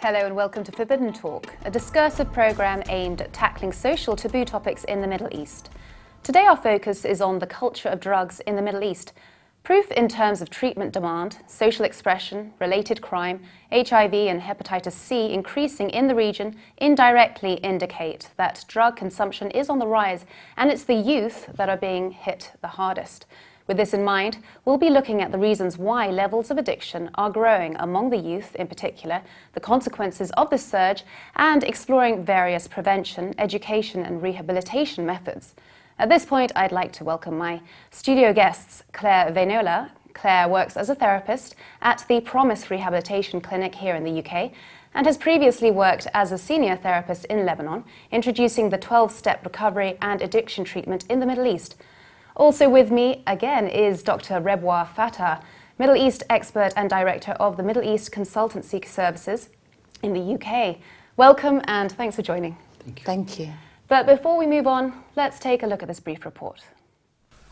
Hello and welcome to Forbidden Talk, a discursive programme aimed at tackling social taboo topics in the Middle East. Today our focus is on the culture of drugs in the Middle East. Proof in terms of treatment demand, social expression, related crime, HIV and hepatitis C increasing in the region indirectly indicate that drug consumption is on the rise, and it's the youth that are being hit the hardest. With this in mind, we'll be looking at the reasons why levels of addiction are growing among the youth in particular, the consequences of this surge, and exploring various prevention, education and rehabilitation methods. At this point, I'd like to welcome my studio guests, Claire Venola. Claire works as a therapist at the Promise Rehabilitation Clinic here in the UK and has previously worked as a senior therapist in Lebanon, introducing the 12-step recovery and addiction treatment in the Middle East. Also with me again is Dr. Rebwa Fatah, Middle East expert and director of the Middle East Consultancy Services in the UK. Welcome and thanks for joining. Thank you. Thank you. But before we move on, let's take a look at this brief report.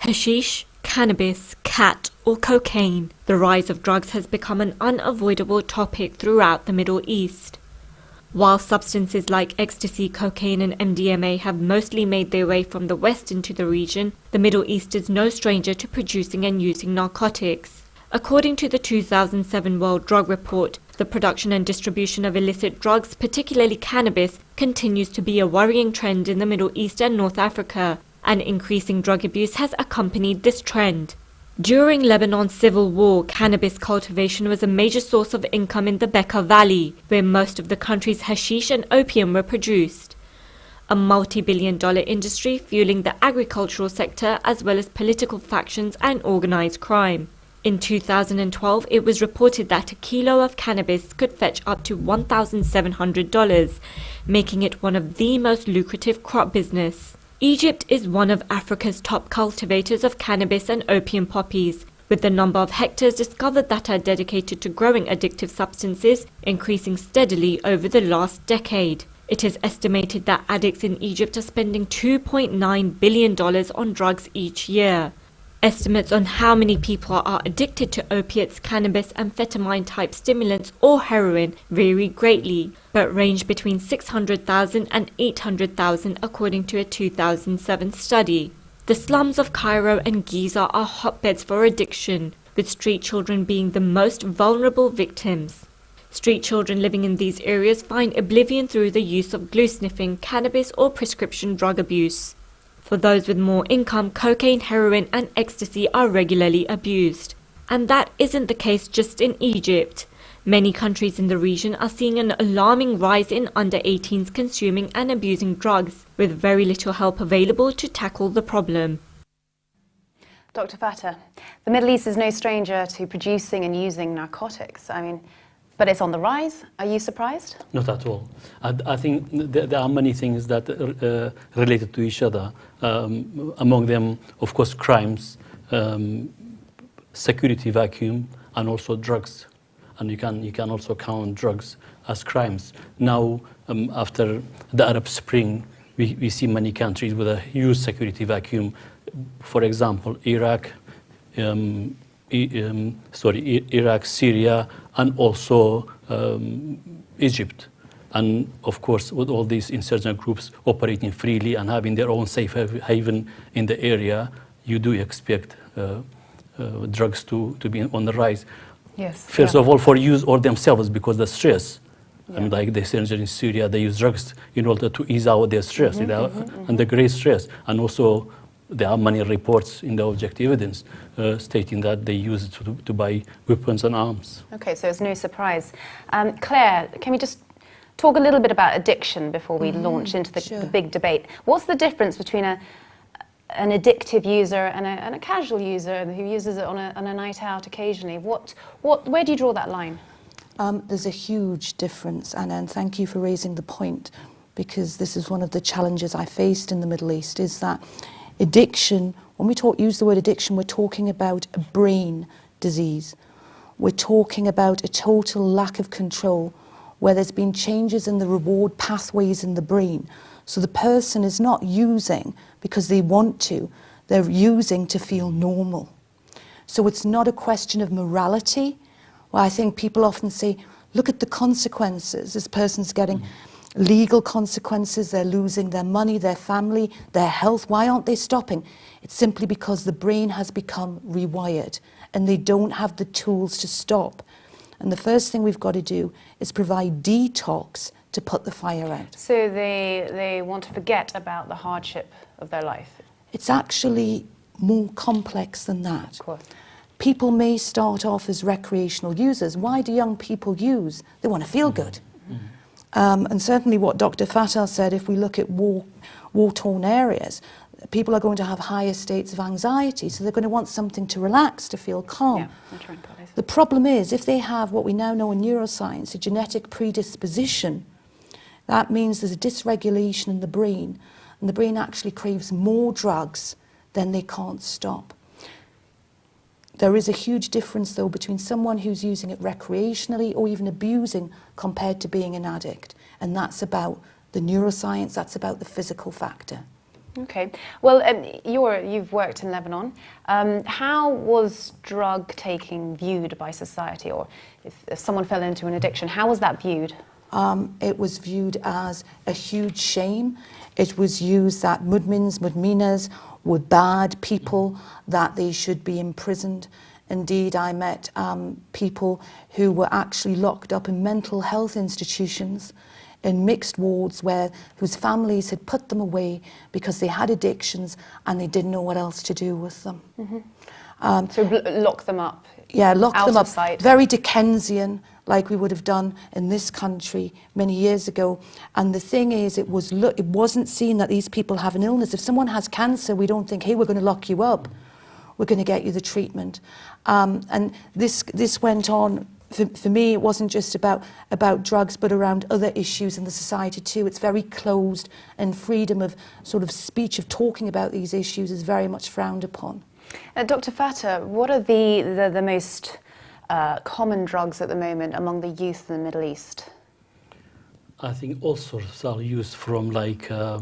Hashish, cannabis, cat or cocaine. The rise of drugs has become an unavoidable topic throughout the Middle East. While substances like ecstasy, cocaine and MDMA have mostly made their way from the West into the region, the Middle East is no stranger to producing and using narcotics. According to the 2007 World Drug Report, the production and distribution of illicit drugs, particularly cannabis, continues to be a worrying trend in the Middle East and North Africa, and increasing drug abuse has accompanied this trend. During Lebanon's civil war, cannabis cultivation was a major source of income in the Bekaa Valley, where most of the country's hashish and opium were produced. A multi-billion-dollar industry fueling the agricultural sector as well as political factions and organized crime. In 2012, it was reported that a kilo of cannabis could fetch up to $1,700, making it one of the most lucrative crop business. Egypt is one of Africa's top cultivators of cannabis and opium poppies, with the number of hectares discovered that are dedicated to growing addictive substances increasing steadily over the last decade. It is estimated that addicts in Egypt are spending $2.9 billion on drugs each year. Estimates on how many people are addicted to opiates, cannabis, amphetamine-type stimulants or heroin vary greatly, but range between 600,000 and 800,000 according to a 2007 study. The slums of Cairo and Giza are hotbeds for addiction, with street children being the most vulnerable victims. Street children living in these areas find oblivion through the use of glue sniffing, cannabis or prescription drug abuse. For those with more income, cocaine, heroin and ecstasy are regularly abused. And that isn't the case just in Egypt. Many countries in the region are seeing an alarming rise in under-18s consuming and abusing drugs, with very little help available to tackle the problem. Dr. Fatah, the Middle East is no stranger to producing and using narcotics. But it's on the rise. Are you surprised? Not at all. I think there are many things that are related to each other. Among them, of course, crimes, security vacuum, and also drugs. And you can also count drugs as crimes. Now, after the Arab Spring, we see many countries with a huge security vacuum. For example, Iraq, Syria, and also Egypt. And of course, with all these insurgent groups operating freely and having their own safe haven in the area, you do expect drugs to be on the rise. Yes. First of all, for use or themselves, because the stress. Yeah. And like the insurgents in Syria, they use drugs in order to ease out their stress, and the great stress. And also, there are many reports in the objective evidence stating that they use it to buy weapons and arms. Okay, so it's no surprise. Claire, can we just talk a little bit about addiction before we launch into the big debate? What's the difference between an addictive user and a casual user who uses it on a night out occasionally? Where do you draw that line? There's a huge difference, and thank you for raising the point, because this is one of the challenges I faced in the Middle East, is that addiction, when we use the word addiction, we're talking about a brain disease. We're talking about a total lack of control, where there's been changes in the reward pathways in the brain. So the person is not using because they want to, they're using to feel normal. So it's not a question of morality. Well, I think people often say, Look at the consequences. This person's getting legal consequences, they're losing their money, their family, their health. Why aren't they stopping? It's simply because the brain has become rewired and they don't have the tools to stop. And the first thing we've got to do is provide detox to put the fire out. So they want to forget about the hardship of their life? It's actually more complex than that. Of course. People may start off as recreational users. Why do young people use? They want to feel good. And certainly what Dr. Fatah said, if we look at war-torn areas, people are going to have higher states of anxiety, so they're going to want something to relax, to feel calm. Yeah, the problem is, if they have what we now know in neuroscience, a genetic predisposition, that means there's a dysregulation in the brain, and the brain actually craves more drugs than they can't stop. There is a huge difference, though, between someone who's using it recreationally or even abusing compared to being an addict. And that's about the neuroscience, that's about the physical factor. Okay. Well, you've worked in Lebanon. How was drug taking viewed by society? Or if someone fell into an addiction, how was that viewed? It was viewed as a huge shame. It was used that mudmins, mudminas were bad people, that they should be imprisoned. Indeed, I met people who were actually locked up in mental health institutions in mixed wards whose families had put them away because they had addictions and they didn't know what else to do with them. So lock them up? Yeah, lock them out up. of sight. Very Dickensian, like we would have done in this country many years ago. And the thing is, it wasn't seen that these people have an illness. If someone has cancer, we don't think, hey, we're going to lock you up. We're going to get you the treatment. And this went on. For me, it wasn't just about drugs, but around other issues in the society too. It's very closed, and freedom of sort of speech, of talking about these issues, is very much frowned upon. Dr. Fatah, what are the most common drugs at the moment among the youth in the Middle East? I think all sorts are used, from like a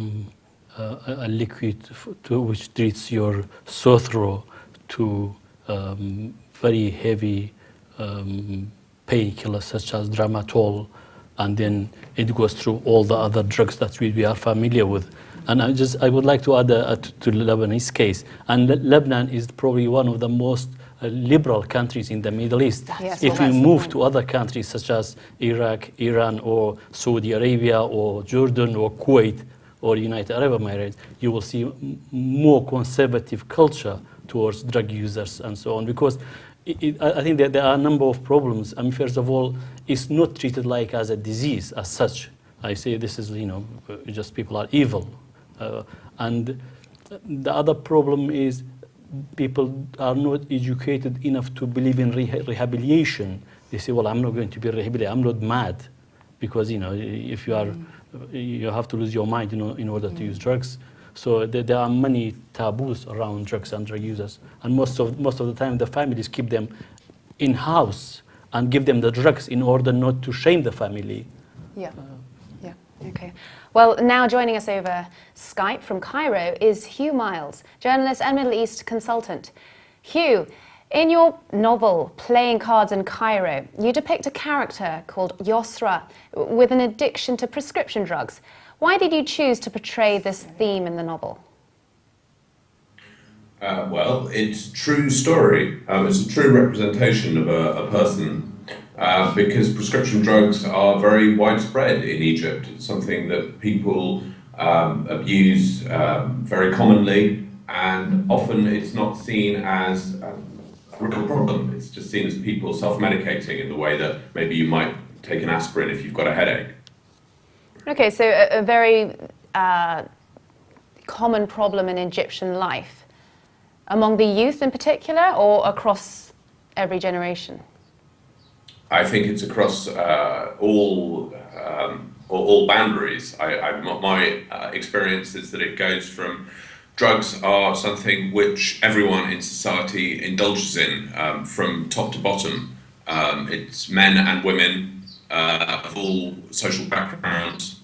liquid which treats your sore throat to very heavy painkillers such as Dramatol, and then it goes through all the other drugs that we are familiar with. And I would like to add to Lebanese case. And Lebanon is probably one of the most liberal countries in the Middle East. Yes, if you move to other countries such as Iraq, Iran, or Saudi Arabia, or Jordan, or Kuwait, or United Arab Emirates, you will see more conservative culture towards drug users and so on. Because I think that there are a number of problems. I mean, first of all, it's not treated like as a disease as such. I say this is, just people are evil. And the other problem is people are not educated enough to believe in rehabilitation. They say, well, I'm not going to be rehabilitated. I'm not mad. Because, if you are, you have to lose your mind, in order to use drugs. So there are many taboos around drugs and drug users. And most of the time, the families keep them in-house and give them the drugs in order not to shame the family. Yeah. Okay. Well, now joining us over Skype from Cairo is Hugh Miles, journalist and Middle East consultant. Hugh, in your novel, Playing Cards in Cairo, you depict a character called Yosra with an addiction to prescription drugs. Why did you choose to portray this theme in the novel? Well, it's a true story. It's a true representation of a person. Because prescription drugs are very widespread in Egypt. It's something that people abuse very commonly, and often it's not seen as a real problem. It's just seen as people self-medicating in the way that maybe you might take an aspirin if you've got a headache. Okay, so a very common problem in Egyptian life, among the youth in particular, or across every generation? I think it's across all boundaries. My experience is that it goes from drugs are something which everyone in society indulges in, from top to bottom. It's men and women of all social backgrounds.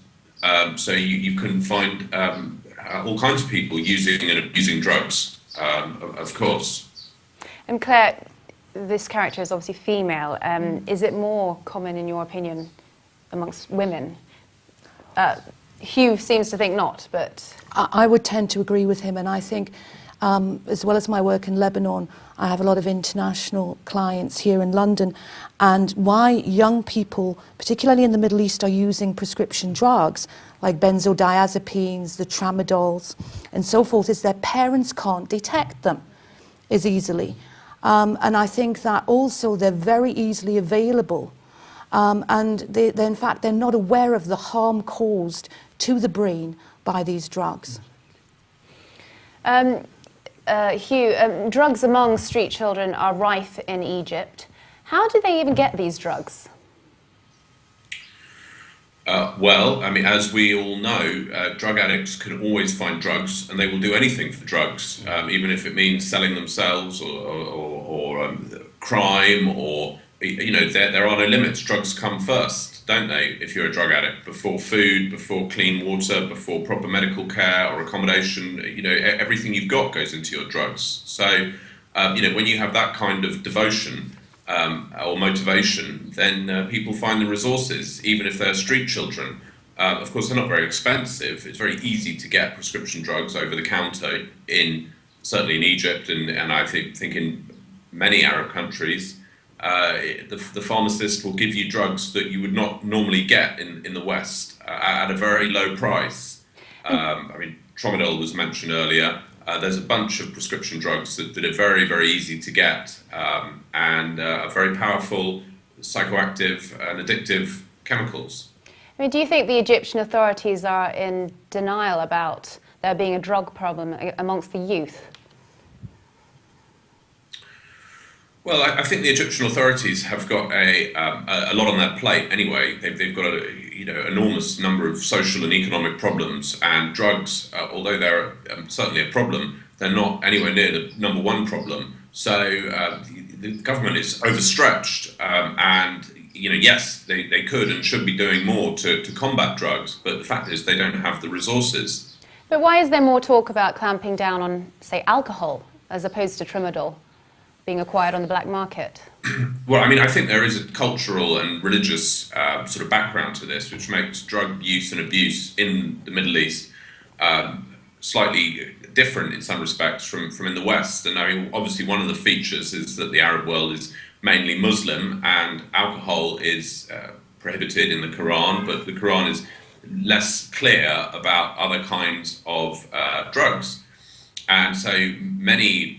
So you can find all kinds of people using and abusing drugs, of course. And Claire, this character is obviously female. Is it more common, in your opinion, amongst women? Hugh seems to think not, but... I would tend to agree with him, and I think, as well as my work in Lebanon, I have a lot of international clients here in London, and why young people, particularly in the Middle East, are using prescription drugs like benzodiazepines, the tramadols, and so forth, is their parents can't detect them as easily. And I think that also they're very easily available. And in fact, they're not aware of the harm caused to the brain by these drugs. Hugh, drugs among street children are rife in Egypt. How do they even get these drugs? Well, I mean, as we all know, drug addicts can always find drugs, and they will do anything for drugs, even if it means selling themselves or crime, or, you know, there are no limits. Drugs come first, don't they, if you're a drug addict, before food, before clean water, before proper medical care or accommodation. You know, everything you've got goes into your drugs. So, you know, when you have that kind of devotion or motivation, then people find the resources, even if they're street children. Of course, they're not very expensive. It's very easy to get prescription drugs over the counter, certainly in Egypt, and I think in many Arab countries. The pharmacist will give you drugs that you would not normally get in the West at a very low price. I mean, tramadol was mentioned earlier. There's a bunch of prescription drugs that are very, very easy to get and are very powerful, psychoactive and addictive chemicals. I mean, do you think the Egyptian authorities are in denial about there being a drug problem amongst the youth? Well, I think the Egyptian authorities have got a lot on their plate anyway. They've got a enormous number of social and economic problems, and drugs, although they're certainly a problem, they're not anywhere near the number one problem. So the government is overstretched, and yes, they could and should be doing more to combat drugs, but the fact is they don't have the resources. But why is there more talk about clamping down on, say, alcohol as opposed to tramadol being acquired on the black market? Well, I mean, I think there is a cultural and religious sort of background to this, which makes drug use and abuse in the Middle East slightly different in some respects from in the West. And I mean, obviously one of the features is that the Arab world is mainly Muslim, and alcohol is prohibited in the Quran, but the Quran is less clear about other kinds of drugs. And so many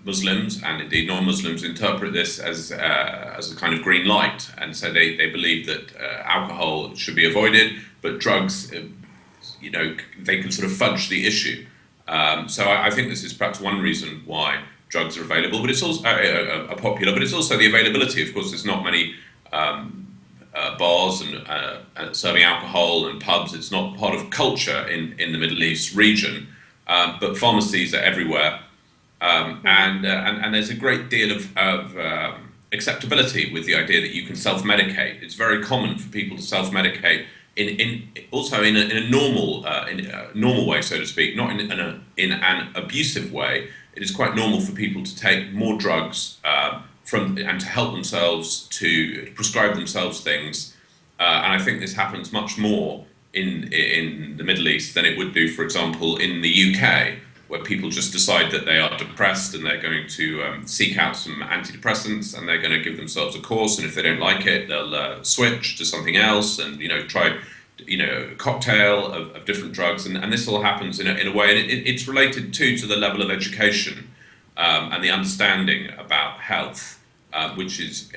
Muslims and indeed non-Muslims interpret this as a kind of green light, and so they believe that alcohol should be avoided, but drugs, they can sort of fudge the issue. So I think this is perhaps one reason why drugs are available, but it's also are popular. But it's also the availability. Of course, there's not many bars and serving alcohol and pubs. It's not part of culture in the Middle East region, but pharmacies are everywhere. And there's a great deal of acceptability with the idea that you can self-medicate. It's very common for people to self-medicate in a normal way, so to speak, not in an abusive way. It is quite normal for people to take more drugs and to help themselves, to prescribe themselves things. And I think this happens much more in the Middle East than it would do, for example, in the UK, where people just decide that they are depressed and they're going to seek out some antidepressants and they're going to give themselves a course, and if they don't like it, they'll switch to something else and try a cocktail of different drugs, and this all happens in a way, and it's related too to the level of education and the understanding about health, which is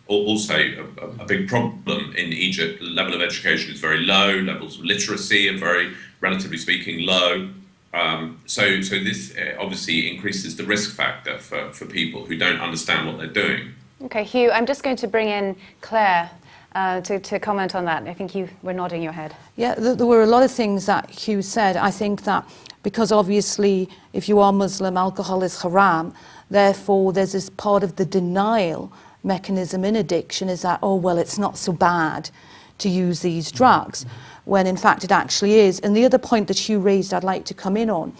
also a big problem in Egypt. The level of education is very low, levels of literacy are very, relatively speaking, low. So this obviously increases the risk factor for people who don't understand what they're doing. Okay, Hugh, I'm just going to bring in Claire to comment on that. I think you were nodding your head. Yeah, there were a lot of things that Hugh said. I think that because obviously if you are Muslim, alcohol is haram, therefore there's this part of the denial mechanism in addiction is that, oh, well, it's not so bad to use these drugs, when in fact it actually is. And the other point that Hugh raised I'd like to come in on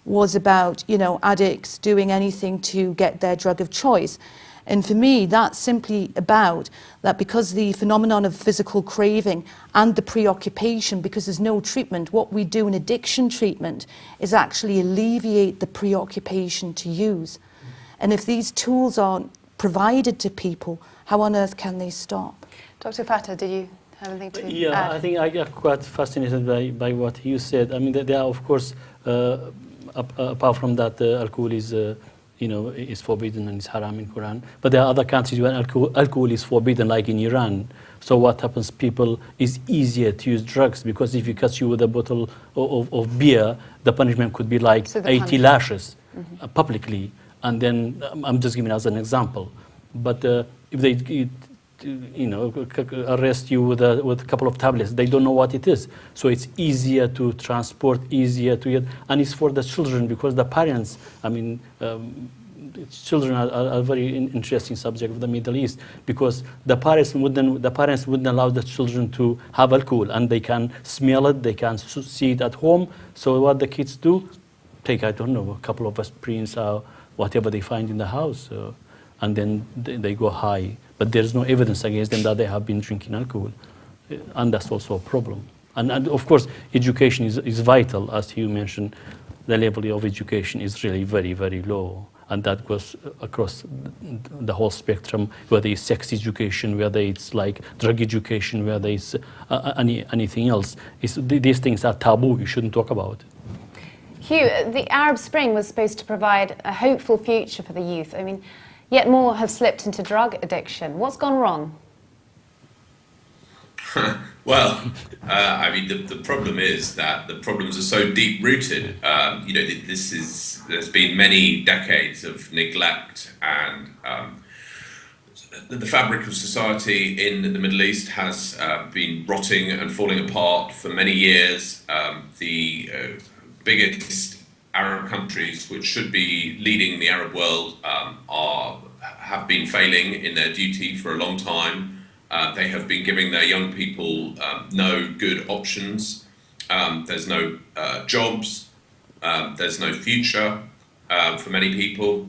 was about, you know, addicts doing anything to get their drug of choice. And for me, that's simply about that, because the phenomenon of physical craving and the preoccupation, because there's no treatment, what we do in addiction treatment is actually alleviate the preoccupation to use. And if these tools aren't provided to people, how on earth can they stop? Dr. Fatah, did you have anything to Yeah, add? I think I got quite fascinated by what you said. I mean, there are, of course, apart from that, alcohol is, you know, is forbidden and is haram in Quran. But there are other countries where alcohol is forbidden, like in Iran. So what happens? People is easier to use drugs, because if you catch you with a bottle of beer, the punishment could be like 80 lashes publicly. And then I'm just giving as an example. But if they, you know, arrest you with a couple of tablets, they don't know what it is. So it's easier to transport, easier to get, and it's for the children, because the parents, I mean, children are a very interesting subject of the Middle East, because the parents wouldn't allow the children to have alcohol, and they can smell it, they can see it at home. So what the kids do, take, I don't know, a couple of aspirins or whatever they find in the house, and then they go high. But there's no evidence against them that they have been drinking alcohol. And that's also a problem. And of course, education is vital. As you mentioned, the level of education is really very, very low. And that goes across the whole spectrum, whether it's sex education, whether it's like drug education, whether it's anything else. These things are taboo. You shouldn't talk about it. Hugh, the Arab Spring was supposed to provide a hopeful future for the youth. I mean, yet more have slipped into drug addiction. What's gone wrong? Well, I mean, the problem is that the problems are so deep-rooted. You know, there's been many decades of neglect, and the fabric of society in the Middle East has been rotting and falling apart for many years. The biggest Arab countries, which should be leading the Arab world, have been failing in their duty for a long time. They have been giving their young people no good options. There's no jobs. There's no future for many people.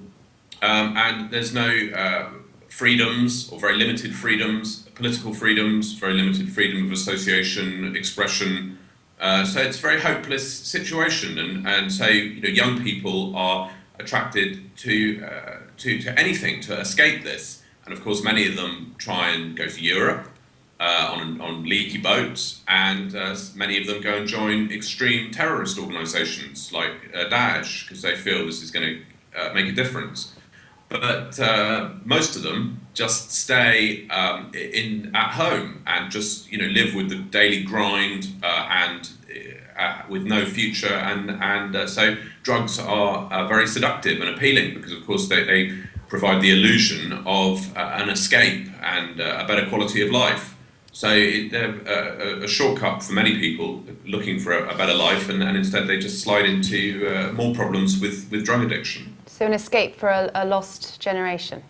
And there's no freedoms, or very limited freedoms, political freedoms, very limited freedom of association, expression. So it's a very hopeless situation. And so, you know, young people are attracted to anything to escape this. And of course, many of them try and go to Europe on leaky boats, and many of them go and join extreme terrorist organisations like Daesh, because they feel this is going to make a difference. But most of them just stay at home and just, you know, live with the daily grind and with no future. And so drugs are very seductive and appealing, because of course they provide the illusion of an escape and a better quality of life. So they're a shortcut for many people looking for a better life, and instead they just slide into more problems with drug addiction. So an escape for a lost generation?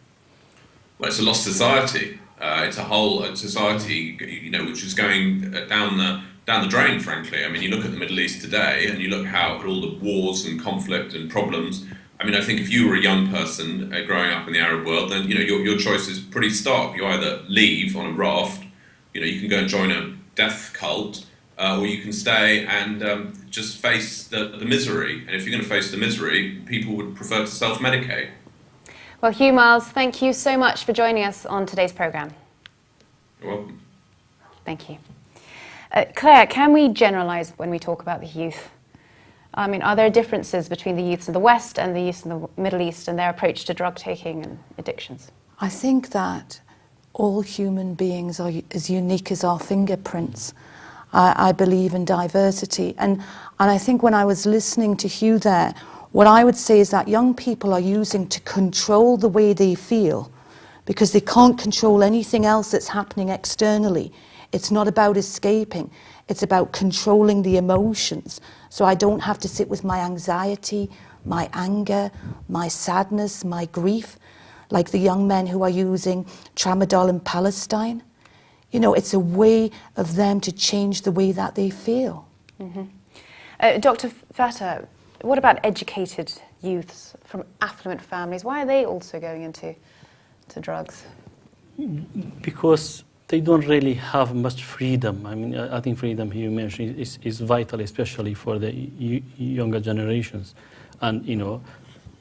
Well, it's a lost society. It's a whole society, you know, which is going down the drain, frankly. I mean, you look at the Middle East today, and you look at all the wars and conflict and problems. I mean, I think if you were a young person growing up in the Arab world, then, you know, your choice is pretty stark. You either leave on a raft, you know, you can go and join a death cult, or you can stay and just face the misery. And if you're going to face the misery, people would prefer to self-medicate. Well, Hugh Miles, thank you so much for joining us on today's programme. You're welcome. Thank you. Claire, can we generalise when we talk about the youth? I mean, are there differences between the youths in the West and the youths in the Middle East and their approach to drug taking and addictions? I think that all human beings are as unique as our fingerprints. I believe in diversity. And I think when I was listening to Hugh there, what I would say is that young people are using to control the way they feel, because they can't control anything else that's happening externally. It's not about escaping. It's about controlling the emotions. So I don't have to sit with my anxiety, my anger, my sadness, my grief, like the young men who are using tramadol in Palestine. You know, it's a way of them to change the way that they feel. Mm-hmm. Dr. Fatah, what about educated youths from affluent families? Why are they also going into drugs? Because they don't really have much freedom. I mean, I think freedom you mentioned is vital, especially for the younger generations. And, you know,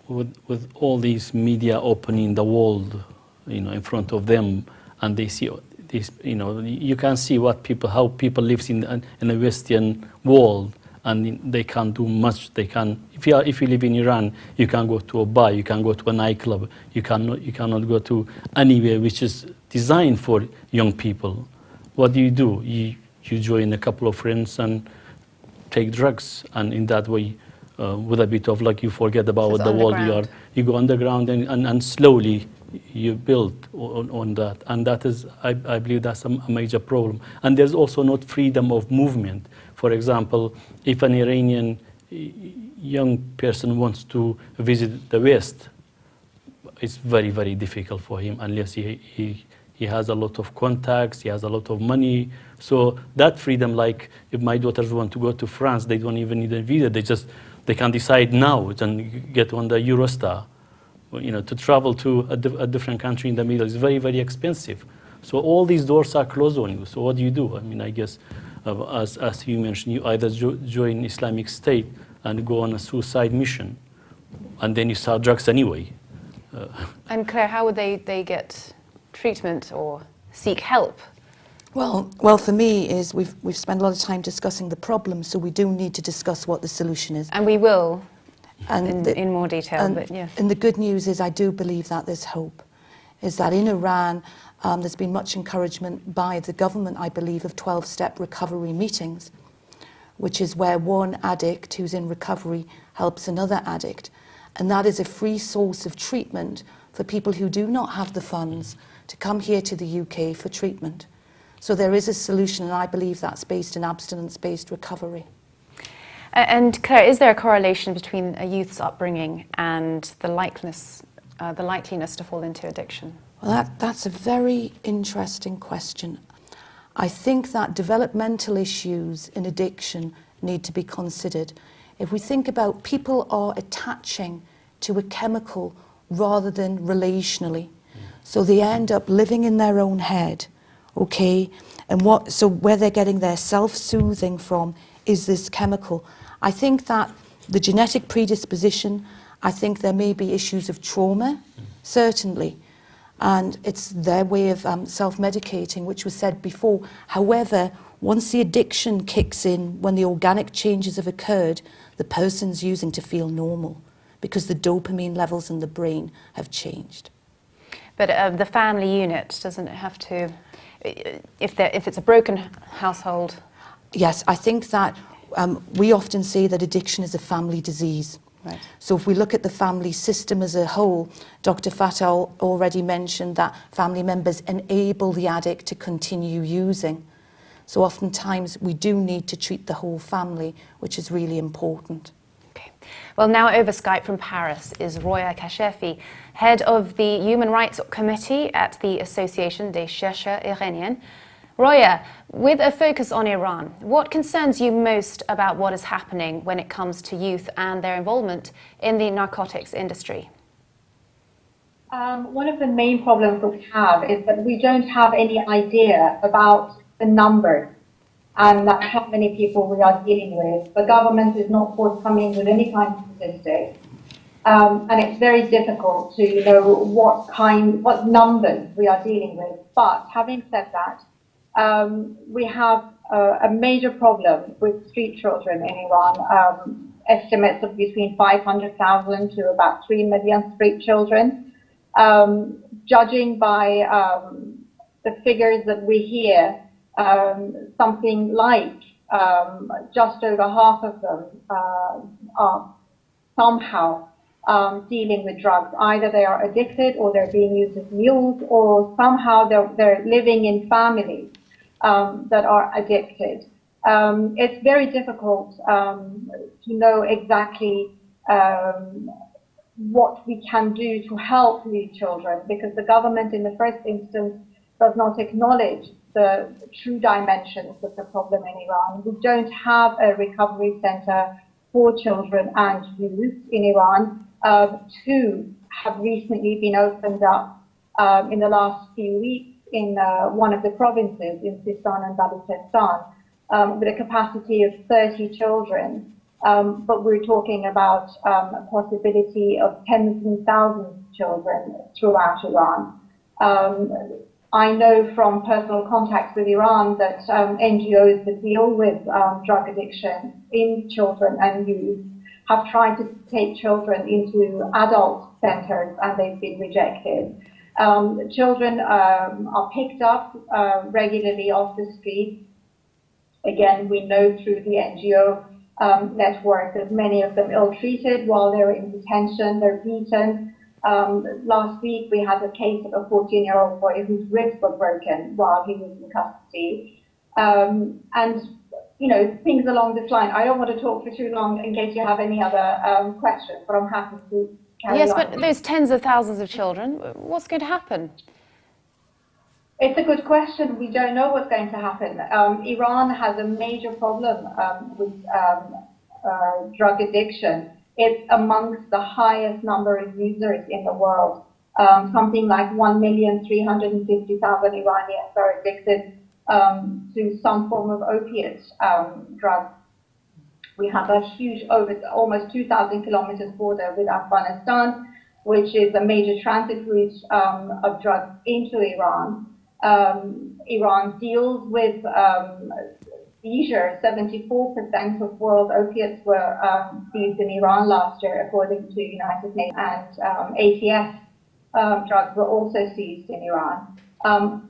with all these media opening the world, you know, in front of them, and they see this, you know, you can see how people live in the Western world, and they can't do much. They can, if you live in Iran, you can go to a bar, you can go to a nightclub, you cannot go to anywhere which is designed for young people. What do? You join a couple of friends and take drugs, and in that way, with a bit of luck, you forget about the world you are. You go underground, and slowly you build on that, and that is, I believe, that's a major problem. And there's also not freedom of movement. For example, if an Iranian young person wants to visit the West, it's very, very difficult for him unless he has a lot of contacts, he has a lot of money. So that freedom, like if my daughters want to go to France, they don't even need a visa. They can decide now and get on the Eurostar. You know, to travel to a different country in the Middle East is very, very expensive. So all these doors are closed on you. So what do? I mean, I guess, as you mentioned, you either join Islamic State and go on a suicide mission, and then you start drugs anyway. And Claire, how would they get treatment or seek help? Well, for me is we've spent a lot of time discussing the problem, so we do need to discuss what the solution is. And we will, And in more detail, but yes. And the good news is I do believe that there's hope, is that in Iran there's been much encouragement by the government, I believe, of 12-step recovery meetings, which is where one addict who's in recovery helps another addict. And that is a free source of treatment for people who do not have the funds to come here to the UK for treatment. So there is a solution, and I believe that's based in abstinence-based recovery. And Claire, is there a correlation between a youth's upbringing and the likeliness to fall into addiction? Well, that's a very interesting question. I think that developmental issues in addiction need to be considered. If we think about people are attaching to a chemical rather than relationally, so they end up living in their own head, okay? And so where they're getting their self-soothing from is this chemical. I think that the genetic predisposition, I think there may be issues of trauma, certainly, and it's their way of self-medicating, which was said before. However, once the addiction kicks in, when the organic changes have occurred, the person's using to feel normal because the dopamine levels in the brain have changed. But the family unit, doesn't it have to, if it's a broken household? Yes, I think that we often say that addiction is a family disease. Right. So if we look at the family system as a whole, Dr. Fatah already mentioned that family members enable the addict to continue using. So oftentimes we do need to treat the whole family, which is really important. Okay. Well, now over Skype from Paris is Roya Kashefi, head of the Human Rights Committee at the Association des Chercheurs Iraniens. Roya, with a focus on Iran, what concerns you most about what is happening when it comes to youth and their involvement in the narcotics industry? One of the main problems that we have is that we don't have any idea about the numbers and how many people we are dealing with. The government is not forthcoming with any kind of statistics. And it's very difficult to know what numbers we are dealing with. But having said that, we have a major problem with street children in Iran. Estimates of between 500,000 to about 3 million street children. Judging by the figures that we hear, something like just over half of them are somehow dealing with drugs. Either they are addicted, or they're being used as mules, or somehow they're living in families that are addicted. It's very difficult to know exactly what we can do to help these children, because the government in the first instance does not acknowledge the true dimensions of the problem in Iran. We don't have a recovery center for children and youth in Iran. Two have recently been opened up in the last few weeks in one of the provinces in Sistan and Balochistan, with a capacity of 30 children. But we're talking about a possibility of tens and thousands of children throughout Iran. I know from personal contacts with Iran that NGOs that deal with drug addiction in children and youth have tried to take children into adult centers and they've been rejected. Children are picked up regularly off the street. Again, we know through the NGO network that many of them ill-treated while they're in detention, they're beaten. Last week we had a case of a 14-year-old boy whose ribs were broken while he was in custody. And, you know, things along this line. I don't want to talk for too long in case you have any other questions, but I'm happy to carry on. Yes, but those tens of thousands of children, what's going to happen? It's a good question. We don't know what's going to happen. Iran has a major problem with drug addiction. It's amongst the highest number of users in the world. Something like 1,350,000 Iranians are addicted to some form of opiate drug. We have a huge, almost 2,000 kilometers border with Afghanistan, which is a major transit route of drugs into Iran. Iran deals with seizure. 74% of world opiates were seized in Iran last year, according to United Nations, and ATS drugs were also seized in Iran.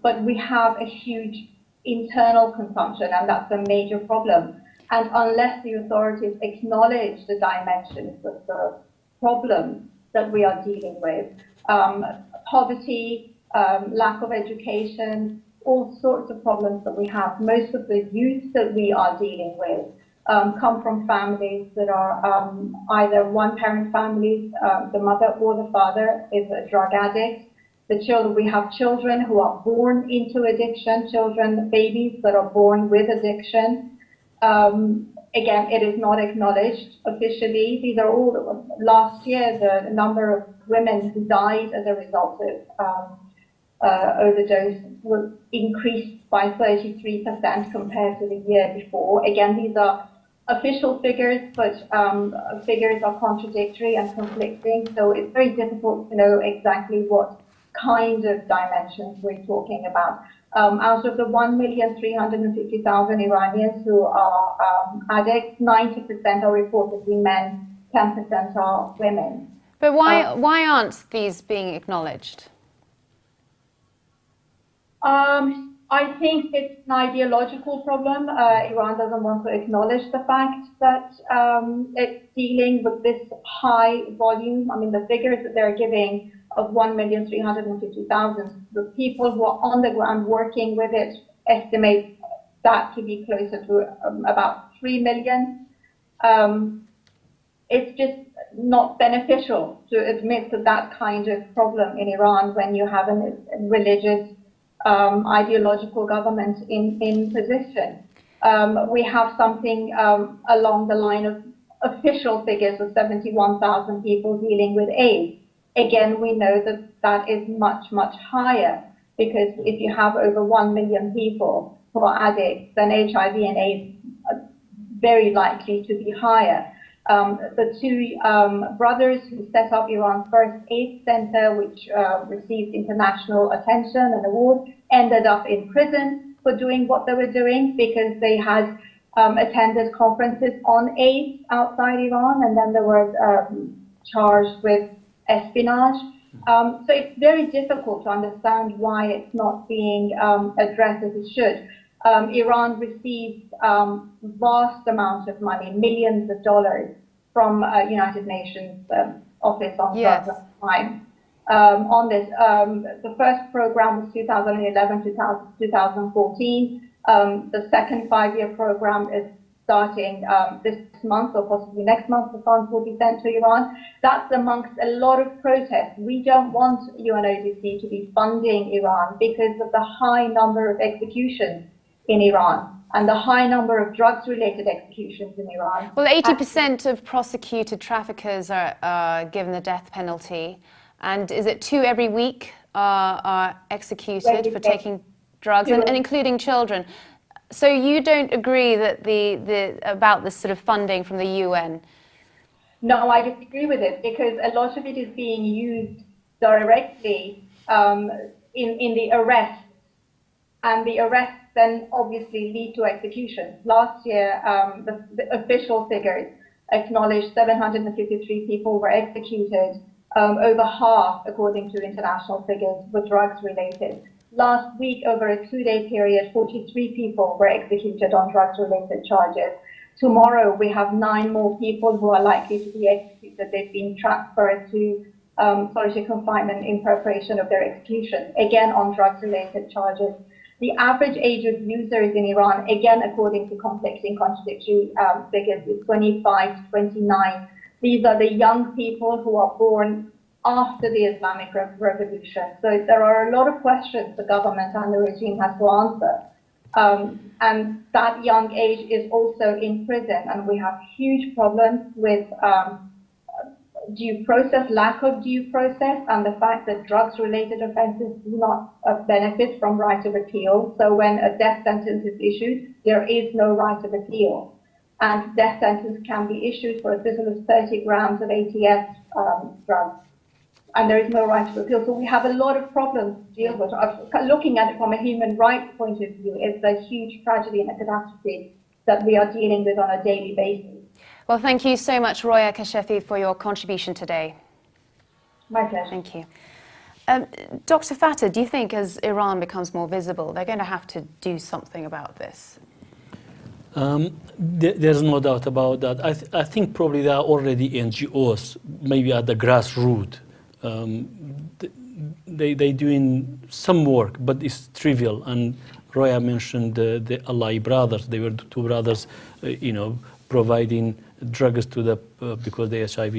But we have a huge internal consumption, and that's a major problem. And unless the authorities acknowledge the dimensions of the problems that we are dealing with, poverty, lack of education, all sorts of problems that we have. Most of the youth that we are dealing with come from families that are either one-parent families, the mother or the father is a drug addict. The children, we have children who are born into addiction, babies that are born with addiction. Again, it is not acknowledged officially. These are all, last year, the number of women who died as a result of overdose was increased by 33% compared to the year before. Again, these are official figures, but figures are contradictory and conflicting, so it's very difficult to know exactly what kind of dimensions we're talking about. Out of the 1,350,000 Iranians who are addicts, 90% are reportedly men, 10% are women. But why aren't these being acknowledged? I think it's an ideological problem. Iran doesn't want to acknowledge the fact that it's dealing with this high volume. I mean, the figures that they're giving of 1,350,000, the people who are on the ground working with it estimate that to be closer to about 3 million. It's just not beneficial to admit to that kind of problem in Iran when you have a religious ideological government in position. We have something along the line of official figures of 71,000 people dealing with AIDS. Again, we know that that is much, much higher, because if you have over 1 million people who are addicts, then HIV and AIDS are very likely to be higher. The two brothers who set up Iran's first AIDS center, which received international attention and award, ended up in prison for doing what they were doing because they had attended conferences on AIDS outside Iran, and then they were charged with espionage. So it's very difficult to understand why it's not being addressed as it should. Iran receives vast amounts of money, millions of dollars, from United Nations Office on Drugs and Crime. On this, the first program was 2011 to 2014. The second 5-year program is starting this month, or possibly next month. The funds will be sent to Iran. That's amongst a lot of protests. We don't want UNODC to be funding Iran because of the high number of executions in Iran. and the high number of drugs-related executions in Iran. Well, 80% of prosecuted traffickers are given the death penalty. And is it 2 every week are executed for taking drugs, and including children? So you don't agree that about this sort of funding from the UN? No, I disagree with it, because a lot of it is being used directly in the arrests, and the arrests then obviously lead to executions. Last year, the official figures acknowledged 753 people were executed. Over half, according to international figures, were drugs related. Last week, over a 2-day period, 43 people were executed on drugs related charges. Tomorrow, we have 9 more people who are likely to be executed. They've been transferred to solitary confinement in preparation of their execution, again on drugs related charges. The average age of users in Iran, again according to conflicting, contradictory figures, is 25 to 29. These are the young people who are born after the Islamic Revolution. So there are a lot of questions the government and the regime has to answer. And that young age is also in prison, and we have huge problems with due process, lack of due process, and the fact that drugs-related offences do not benefit from right of appeal. So when a death sentence is issued, there is no right of appeal. And death sentence can be issued for as little as 30 grams of ATS drugs, and there is no right of appeal. So we have a lot of problems to deal with. Looking at it from a human rights point of view, it's a huge tragedy and a catastrophe that we are dealing with on a daily basis. Well, thank you so much, Roya Kashefi, for your contribution today. My pleasure. Thank you. Dr. Fatah, do you think as Iran becomes more visible, they're going to have to do something about this? There's no doubt about that. I think probably there are already NGOs, maybe at the grassroots. They're doing some work, but it's trivial. And Roya mentioned the Ally brothers. They were 2 brothers, providing drugs to the because the HIV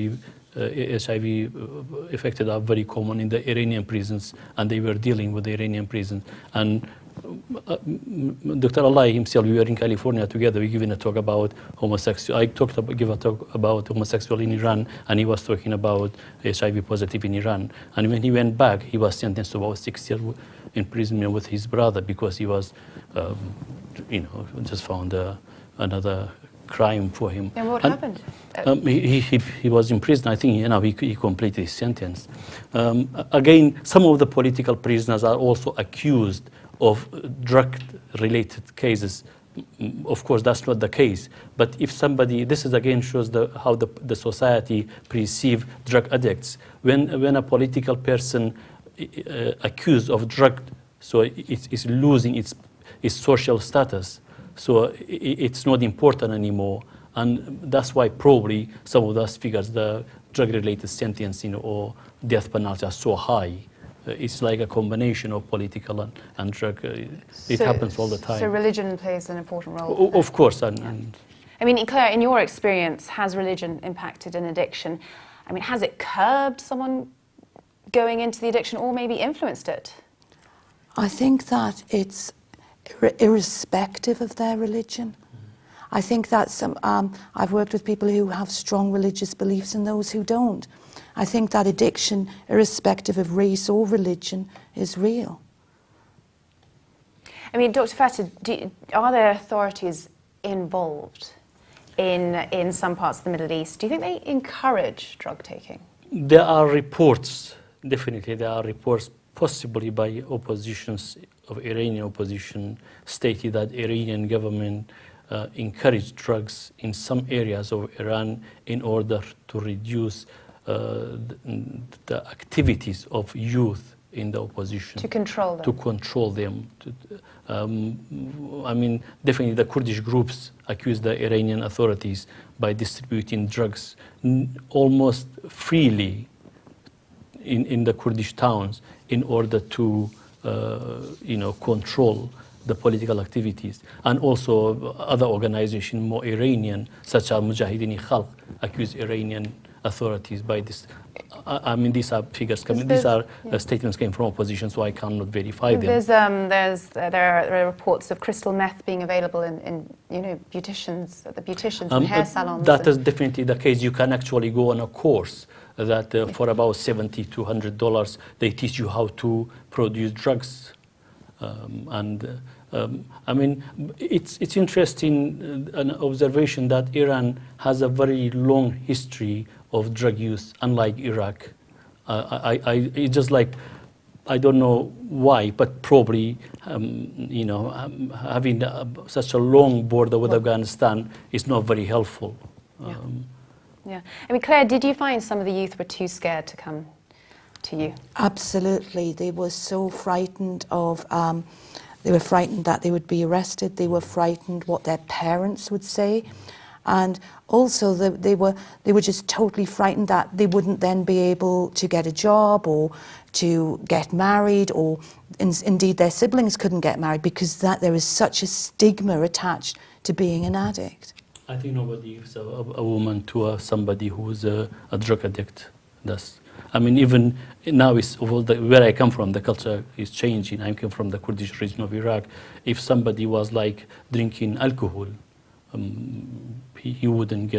affected are very common in the Iranian prisons, and they were dealing with the Iranian prisons. And Dr. Ally himself, we were in California together. We given a talk about homosexual. I give a talk about homosexual in Iran, and he was talking about HIV positive in Iran. And when he went back, he was sentenced to about 6 years imprisonment with his brother because he was, just found another crime for him. And what happened? He was in prison. I think he completed his sentence. Again, some of the political prisoners are also accused of drug-related cases. Of course, that's not the case. But if somebody, this is again shows how the society perceives drug addicts. When a political person accused of drug, so it's losing its social status. So it's not important anymore. And that's why probably some of those figures, the drug-related sentencing or death penalty are so high. It's like a combination of political and drug. It happens all the time. So religion plays an important role. Of course. And I mean, Claire, in your experience, has religion impacted an addiction? I mean, has it curbed someone going into the addiction or maybe influenced it? I think that it's irrespective of their religion. I think that I've worked with people who have strong religious beliefs and those who don't. I think that addiction, irrespective of race or religion, is real. I mean, Dr. Fatah, are there authorities involved in some parts of the Middle East? Do you think they encourage drug taking? There are reports, definitely there are reports, possibly by oppositions of Iranian opposition, stated that Iranian government encouraged drugs in some areas of Iran in order to reduce the activities of youth in the opposition. To control them. To control them. I mean, definitely the Kurdish groups accuse the Iranian authorities by distributing drugs almost freely in the Kurdish towns in order to control the political activities. And also other organizations, more Iranian, such as Mujahideen-i Khalq, accuse Iranian authorities by this. I mean, these are figures coming. There's- These are yeah. statements came from opposition, so I cannot verify them. There are reports of crystal meth being available in beauticians, at the beauticians and hair salons. That is definitely the case. You can actually go on a course that for about $70 to $100 they teach you how to produce drugs. I mean, it's interesting an observation that Iran has a very long history of drug use, unlike Iraq. It's just like, I don't know why, but probably having such a long border with Afghanistan is not very helpful. Yeah. I mean, Claire, did you find some of the youth were too scared to come to you? Absolutely. They were so frightened of, they were frightened that they would be arrested. They were frightened what their parents would say. And also they were just totally frightened that they wouldn't then be able to get a job or to get married, or indeed their siblings couldn't get married because there is such a stigma attached to being an addict. I think nobody gives a woman to somebody who is a drug addict. I mean, even now, where I come from, the culture is changing. I come from the Kurdish region of Iraq. If somebody was like drinking alcohol, he wouldn't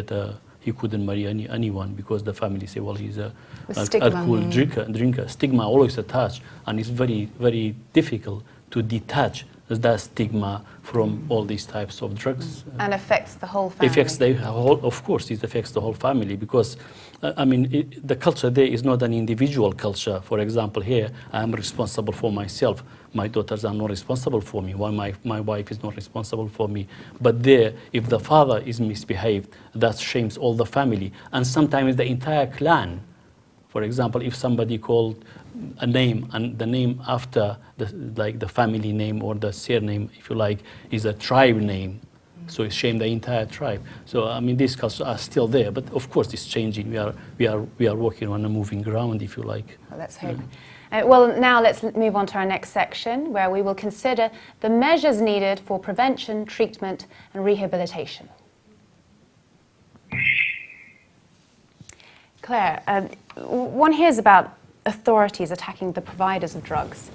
he couldn't marry anyone because the family say, well, he's a alcohol drinker. Stigma always attached, and it's very, very difficult to detach that stigma from all these types of drugs. And affects the whole family. Of course, it affects the whole family because, the culture there is not an individual culture. For example, here, I am responsible for myself. My daughters are not responsible for me, while my wife is not responsible for me. But there, if the father is misbehaved, that shames all the family. And sometimes the entire clan. For example, if somebody called a name and the name after the family name or the surname, if you like, is a tribe name, so it shamed the entire tribe. So I mean, these cultures are still there, but of course it's changing. We are working on a moving ground, if you like. Well, let's hope. Well, now let's move on to our next section, where we will consider the measures needed for prevention, treatment, and rehabilitation. Claire, one hears about authorities attacking the providers of drugs,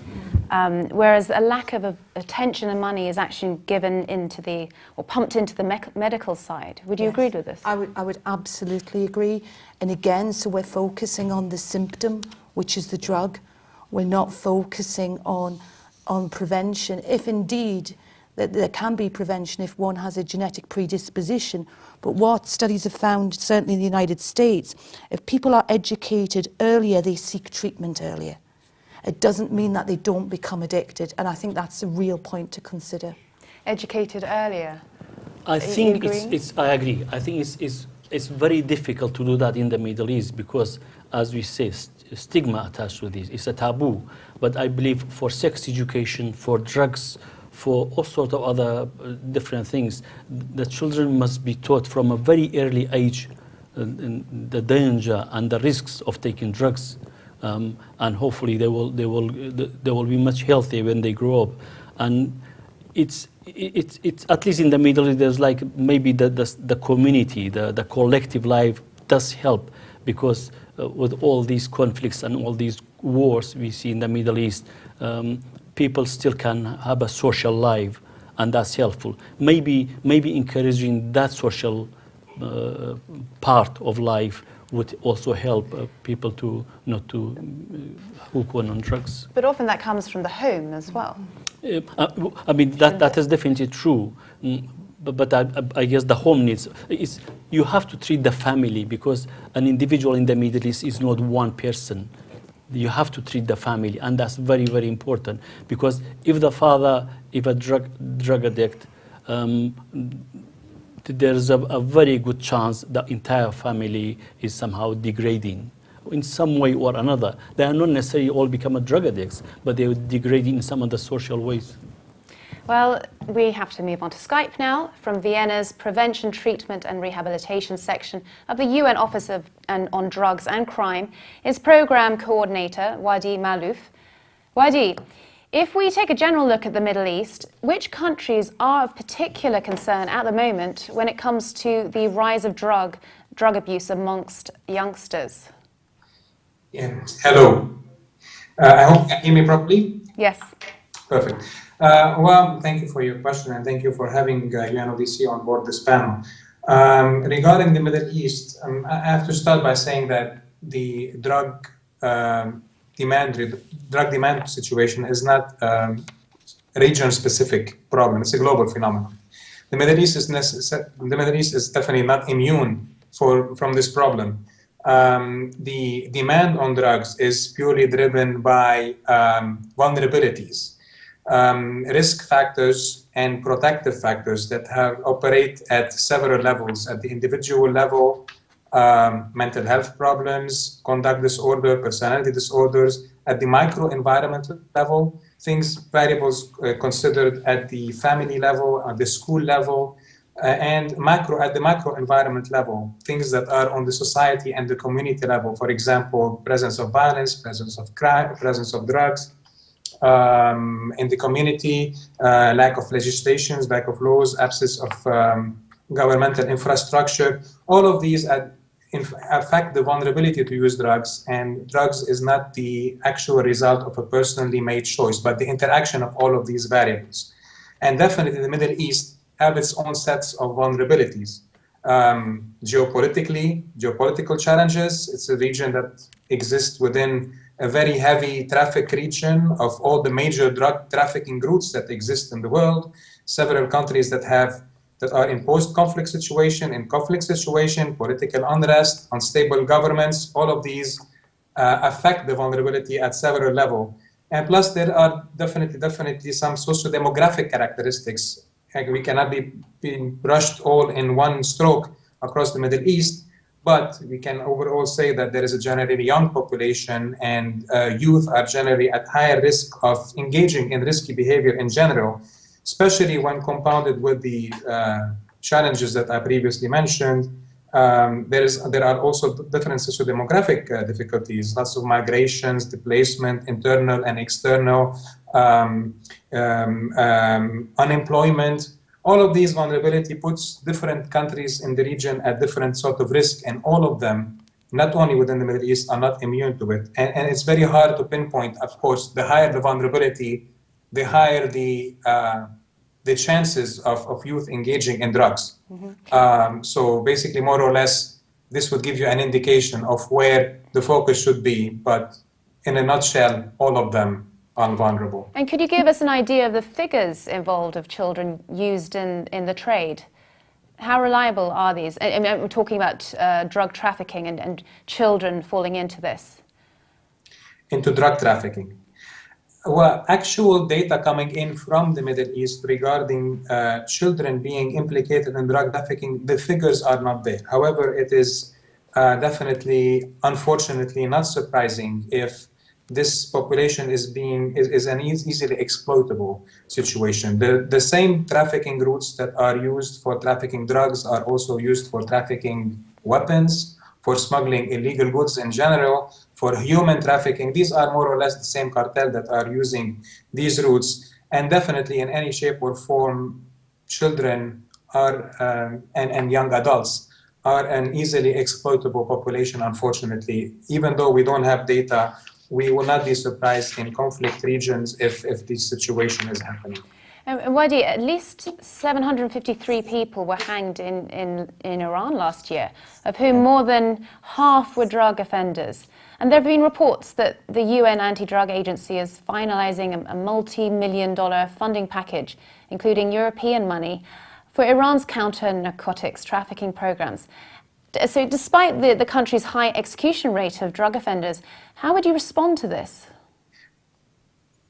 whereas a lack of attention and money is actually given pumped into the medical side. Would you agree with this? I would absolutely agree. And again, so we're focusing on the symptom, which is the drug. We're not focusing on prevention. If indeed that there can be prevention if one has a genetic predisposition. But what studies have found, certainly in the United States, if people are educated earlier, they seek treatment earlier. It doesn't mean that they don't become addicted, and I think that's a real point to consider. Educated earlier. I think I agree. I think it's very difficult to do that in the Middle East because, as we say, stigma attached to this. It's a taboo. But I believe for sex education, for drugs, for all sorts of other different things, the children must be taught from a very early age the danger and the risks of taking drugs, and hopefully they will be much healthier when they grow up. And it's at least in the Middle East, there's like maybe the community, the collective life does help because with all these conflicts and all these wars we see in the Middle East. People still can have a social life, and that's helpful. Maybe encouraging that social part of life would also help people to not to hook on drugs. But often that comes from the home as well. I mean, that is definitely true. But I guess the home needs, you have to treat the family because an individual in the Middle East is not one person. You have to treat the family, and that's very, very important. Because if the father, if a drug addict, there's a very good chance the entire family is somehow degrading in some way or another. They are not necessarily all become drug addicts, but they are degrading in some of the social ways. Well, we have to move on to Skype now from Vienna's Prevention, Treatment and Rehabilitation section of the UN Office on Drugs and Crime is Programme Coordinator Wadi Malouf. Wadi, if we take a general look at the Middle East, which countries are of particular concern at the moment when it comes to the rise of drug drug abuse amongst youngsters? Yeah. Hello. I hope you can hear me properly. Yes. Perfect. Well, thank you for your question, and thank you for having UNODC on board this panel. Regarding the Middle East, I have to start by saying that the drug demand situation is not a region-specific problem. It's a global phenomenon. The Middle East is definitely not immune from this problem. The demand on drugs is purely driven by vulnerabilities, risk factors and protective factors that operate at several levels. At the individual level, mental health problems, conduct disorder, personality disorders. At the microenvironment level, variables considered at the family level, at the school level, and at the macroenvironment level, things that are on the society and the community level. For example, presence of violence, presence of crime, presence of drugs in the community, lack of legislations, lack of laws, absence of governmental infrastructure. All of these affect the vulnerability to use drugs, and drugs is not the actual result of a personally made choice, but the interaction of all of these variables. And definitely the Middle East have its own sets of vulnerabilities. Geopolitical challenges. It's a region that exists within a very heavy traffic region of all the major drug trafficking routes that exist in the world. Several countries that are in post-conflict situation, political unrest, unstable governments. All of these affect the vulnerability at several levels. And plus, there are definitely some socio-demographic characteristics. We cannot be brushed all in one stroke across the Middle East, but we can overall say that there is a generally young population, and youth are generally at higher risk of engaging in risky behavior in general, especially when compounded with the challenges that I previously mentioned. There are also different socio-demographic difficulties, lots of migrations, displacement, internal and external, unemployment. All of these vulnerability puts different countries in the region at different sort of risk, and all of them, not only within the Middle East, are not immune to it. And it's very hard to pinpoint. Of course, the higher the vulnerability, the higher the chances of youth engaging in drugs. Mm-hmm. So basically, more or less, this would give you an indication of where the focus should be. But in a nutshell, all of them are vulnerable. And could you give us an idea of the figures involved of children used in the trade? How reliable are these? I mean, we're talking about drug trafficking and children falling into this. Into drug trafficking. Well, actual data coming in from the Middle East regarding children being implicated in drug trafficking, the figures are not there. However, it is definitely, unfortunately, not surprising if this population is an easily exploitable situation. The same trafficking routes that are used for trafficking drugs are also used for trafficking weapons, for smuggling illegal goods in general, for human trafficking. These are more or less the same cartel that are using these routes. And definitely in any shape or form, children are and young adults are an easily exploitable population, unfortunately. Even though we don't have data, we will not be surprised in conflict regions if this situation is happening. Wadi, at least 753 people were hanged in Iran last year, of whom more than half were drug offenders. And there have been reports that the UN Anti-Drug Agency is finalizing a multi-million-dollar funding package, including European money, for Iran's counter-narcotics trafficking programs. So despite the country's high execution rate of drug offenders, how would you respond to this?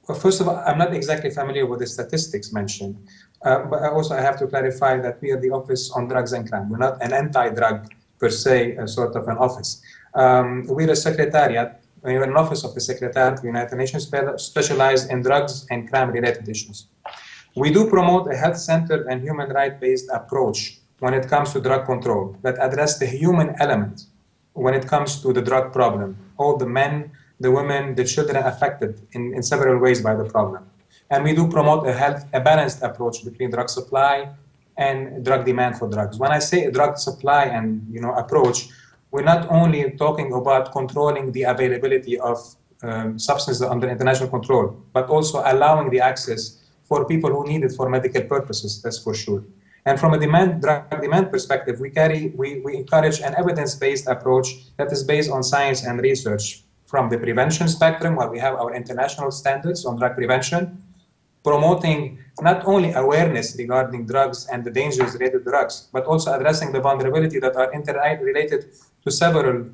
Well, first of all, I'm not exactly familiar with the statistics mentioned, but also I have to clarify that we are the Office on Drugs and Crime. We're not an anti-drug per se, sort of an office. We're a secretariat, we're an office of the Secretariat of the United Nations specialized in drugs and crime-related issues. We do promote a health-centered and human right-based approach when it comes to drug control that address the human element when it comes to the drug problem. All the men, the women, the children affected in several ways by the problem. And we do promote a balanced approach between drug supply, and drug demand for drugs. When I say drug supply and approach, we're not only talking about controlling the availability of substances under international control, but also allowing the access for people who need it for medical purposes, that's for sure. And from a drug demand perspective, we encourage an evidence-based approach that is based on science and research. From the prevention spectrum, where we have our international standards on drug prevention, promoting not only awareness regarding drugs and the dangers related to drugs, but also addressing the vulnerability that are interrelated to several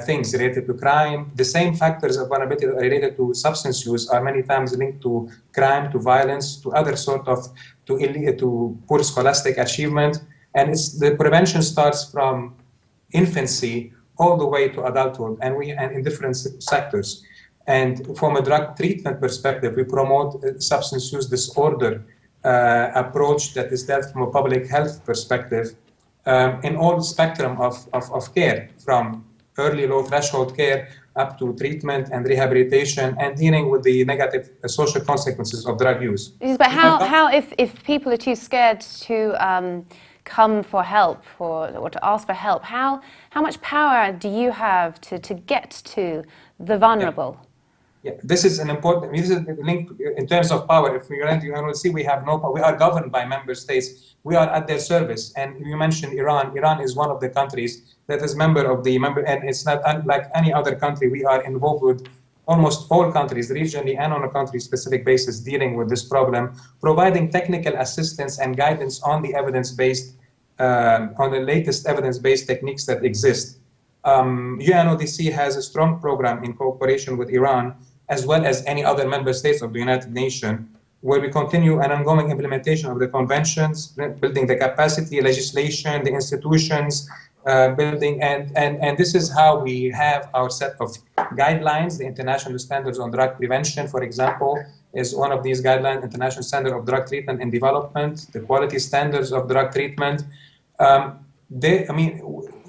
things related to crime. The same factors of vulnerability related to substance use are many times linked to crime, to violence, to other sort of, to poor scholastic achievement. And the prevention starts from infancy all the way to adulthood, and in different sectors. And from a drug treatment perspective, we promote substance use disorder approach that is dealt from a public health perspective in all spectrum of care, from early low threshold care up to treatment and rehabilitation and dealing with the negative social consequences of drug use. But how if people are too scared to come for help or to ask for help, how much power do you have to get to the vulnerable? Yeah, this is the link in terms of power. If we see we have no power. We are governed by member states. We are at their service. And you mentioned Iran. Iran is one of the countries that is member, and it's not unlike any other country. We are involved with almost all countries, regionally and on a country-specific basis, dealing with this problem, providing technical assistance and guidance on the evidence-based, on the latest evidence-based techniques that exist. UNODC has a strong program in cooperation with Iran, as well as any other member states of the United Nations, where we continue an ongoing implementation of the conventions, building the capacity, legislation, the institutions, building, and this is how we have our set of guidelines. The International Standards on Drug Prevention, for example, is one of these guidelines, International Standard of Drug Treatment and Development, the quality standards of drug treatment.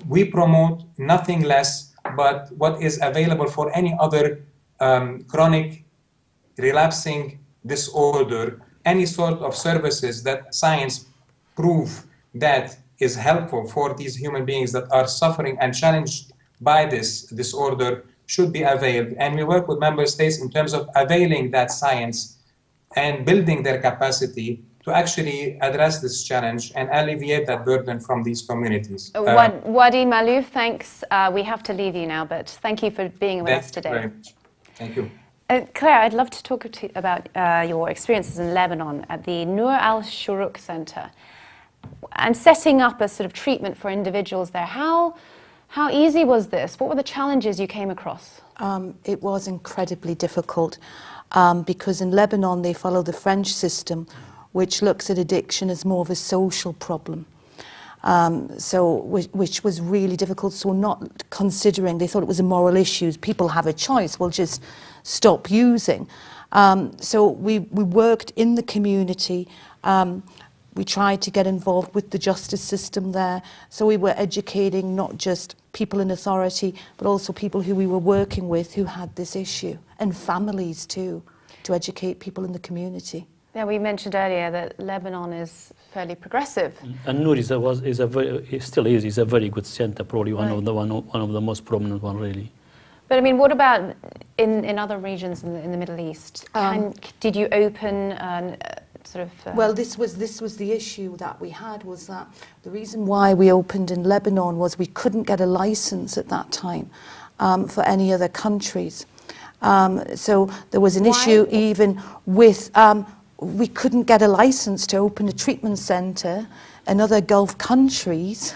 We promote nothing less but what is available for any other chronic relapsing disorder, any sort of services that science prove that is helpful for these human beings that are suffering and challenged by this disorder should be availed. And we work with member states in terms of availing that science and building their capacity to actually address this challenge and alleviate that burden from these communities. Wadi Malouf, thanks. We have to leave you now, but thank you for being with us today. Very much. Thank you. Claire, I'd love to talk about your experiences in Lebanon at the Noor al-Shuruk Center and setting up a sort of treatment for individuals there. How easy was this? What were the challenges you came across? It was incredibly difficult because in Lebanon they follow the French system, which looks at addiction as more of a social problem. Which was really difficult. So not considering, they thought it was a moral issue. People have a choice, we'll just stop using. So we worked in the community. We tried to get involved with the justice system there. So we were educating not just people in authority, but also people who we were working with who had this issue, and families too, to educate people in the community. Yeah, we mentioned earlier that Lebanon is fairly progressive. And Noor is a very good center, probably one of the most prominent one, really. But I mean, what about in other regions in the Middle East? Did you open sort of? Well, this was the issue that we had, was that the reason why we opened in Lebanon was we couldn't get a license at that time for any other countries. So there was an issue even with. We couldn't get a license to open a treatment centre in other Gulf countries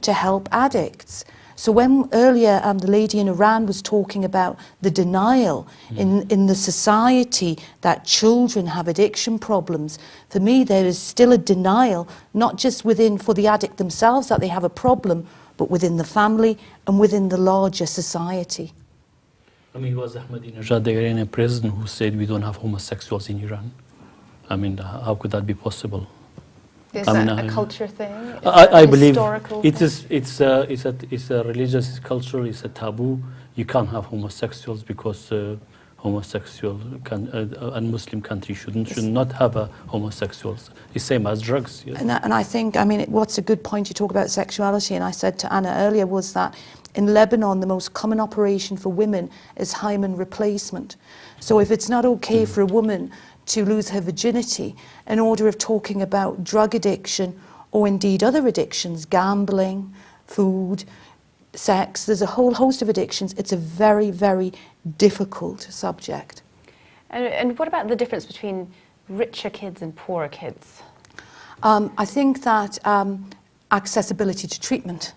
to help addicts. So when earlier the lady in Iran was talking about the denial in the society that children have addiction problems, for me there is still a denial, not just for the addict themselves that they have a problem, but within the family and within the larger society. I mean, it was Ahmadinejad, the Iranian president, who said we don't have homosexuals in Iran. I mean, how could that be possible? Is that a culture thing? I believe it's a religious culture. It's a taboo. You can't have homosexuals because homosexual and Muslim country should not have homosexuals. It's same as drugs. Yes. And I think, I mean, what's a good point, you talk about sexuality, and I said to Anna earlier, was that in Lebanon, the most common operation for women is hymen replacement. So if it's not okay for a woman to lose her virginity, in order of talking about drug addiction or indeed other addictions, gambling, food, sex, there's a whole host of addictions. It's a very, very difficult subject. And what about the difference between richer kids and poorer kids? I think that accessibility to treatment,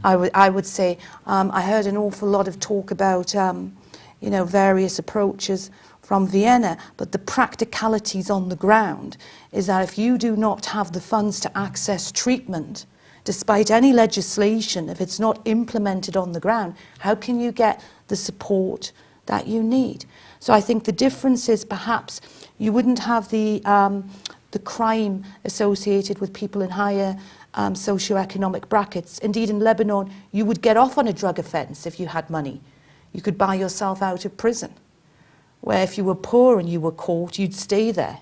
I would say. I heard an awful lot of talk about, you know, various approaches from Vienna, but the practicalities on the ground is that if you do not have the funds to access treatment, despite any legislation, if it's not implemented on the ground, how can you get the support that you need? So I think the difference is perhaps you wouldn't have the crime associated with people in higher socioeconomic brackets. Indeed, in Lebanon, you would get off on a drug offence if you had money. You could buy yourself out of prison. Where if you were poor and you were caught, you'd stay there.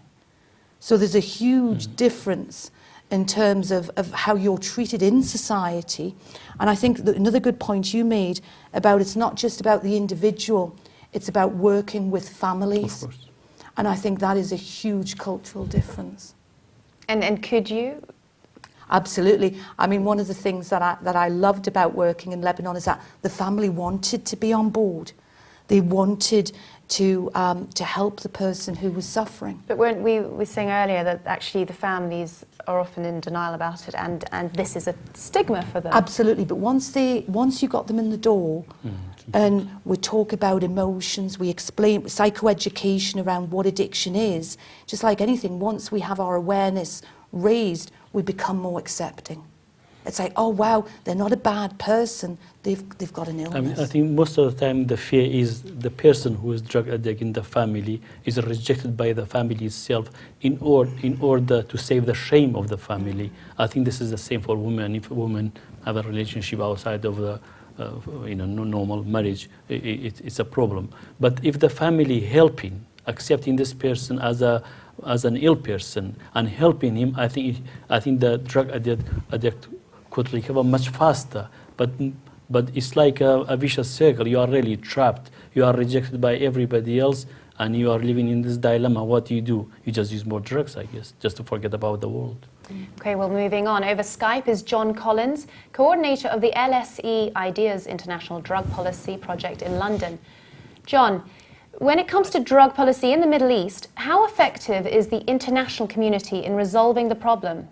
So there's a huge difference in terms of how you're treated in society. And I think that another good point you made about it's not just about the individual, it's about working with families. Of course. And I think that is a huge cultural difference. And could you? Absolutely. I mean, one of the things that I loved about working in Lebanon is that the family wanted to be on board. They wanted to help the person who was suffering. But weren't we were saying earlier that actually the families are often in denial about it, and this is a stigma for them. Absolutely. But once you got them in the door, and we talk about emotions, we explain psychoeducation around what addiction is, just like anything, once we have our awareness raised, we become more accepting. It's like, oh wow, they're not a bad person, they've got an illness. I mean, I think most of the time the fear is the person who is drug addict in the family is rejected by the family itself in order to save the shame of the family. I think this is the same for women. If a woman have a relationship outside of the normal marriage, it's a problem. But if the family helping, accepting this person as an ill person and helping him, I think the drug addict could recover much faster. But it's like a vicious circle. You are really trapped. You are rejected by everybody else, and you are living in this dilemma. What do? You just use more drugs, I guess, just to forget about the world. Okay, well, moving on. Over Skype is John Collins, coordinator of the LSE Ideas International Drug Policy Project in London. John, when it comes to drug policy in the Middle East, how effective is the international community in resolving the problem?